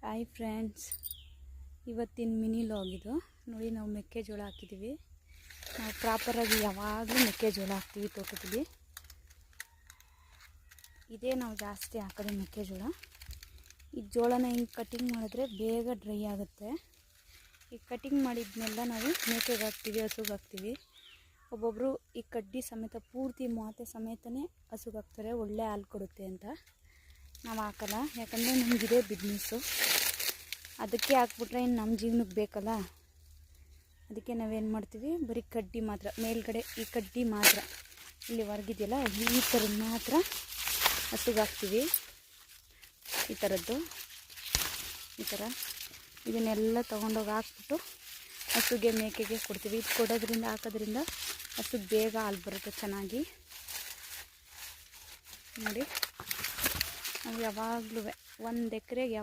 Hi friends, ಇವತ್ತಿನ mini log ಇದು. ನೋಡಿ, ನಾವು ಮೆಕ್ಕೆಜೋಳ ಹಾಕಿದ್ದೀವಿ. ನಾವು ಪ್ರಾಪರಾಗಿ ಯಾವಾಗಲೂ ಮೆಕ್ಕೆಜೋಳ ಹಾಕ್ತೀವಿ ತೋಟದಲ್ಲಿ. ಇದೇ ನಾವು ಜಾಸ್ತಿ ಹಾಕೋದು ಮೆಕ್ಕೆಜೋಳ. ಈ ಜೋಳನ ಹಿಂಗೆ ಕಟಿಂಗ್ ಮಾಡಿದ್ರೆ ಬೇಗ ಡ್ರೈ ಆಗುತ್ತೆ. ಈ ಕಟಿಂಗ್ ಮಾಡಿದ್ನೆಲ್ಲ ನಾವು ಮೇಕೆಗೆ ಹಾಕ್ತೀವಿ, ಹಸುಗೆ ಹಾಕ್ತೀವಿ. ಒಬ್ಬೊಬ್ಬರು ಈ ಕಡ್ಡಿ ಸಮೇತ ಪೂರ್ತಿ ಮಾತೆ ಸಮೇತನೇ ಹಸುಗೆ ಹಾಕ್ತಾರೆ, ಒಳ್ಳೆ ಹಾಲು ಕೊಡುತ್ತೆ ಅಂತ. ನಾವು ಹಾಕಲ್ಲ, ಯಾಕಂದರೆ ನಮಗಿದೆ ಬಿಸ್ನೆಸ್ಸು. ಅದಕ್ಕೆ ಹಾಕ್ಬಿಟ್ರೆ ಇನ್ನು ನಮ್ಮ ಜೀವನಕ್ಕೆ ಬೇಕಲ್ಲ. ಅದಕ್ಕೆ ನಾವೇನು ಮಾಡ್ತೀವಿ, ಬರೀ ಕಡ್ಡಿ ಮಾತ್ರ, ಮೇಲ್ಗಡೆ ಈ ಕಡ್ಡಿ ಮಾತ್ರ ಇಲ್ಲಿ ಹೊರಗಿದೆಯಲ್ಲ, ಈ ಥರದ್ದು ಮಾತ್ರ ಹಸುಗೆ ಹಾಕ್ತೀವಿ. ಈ ಥರದ್ದು, ಈ ಥರ ಇದನ್ನೆಲ್ಲ ತೊಗೊಂಡೋಗಿ ಹಾಕ್ಬಿಟ್ಟು ಹಸುಗೆ ಮೇಕೆಗೆ ಕೊಡ್ತೀವಿ. ಇದು ಕೊಡೋದ್ರಿಂದ, ಹಾಕೋದ್ರಿಂದ ಹಸುಗೆ ಬೇಗ ಹಾಲು ಬರುತ್ತೆ ಚೆನ್ನಾಗಿ. ನೋಡಿ, ನಾವು ಯಾವಾಗಲೂ 1 ಎಕರೆಗೆ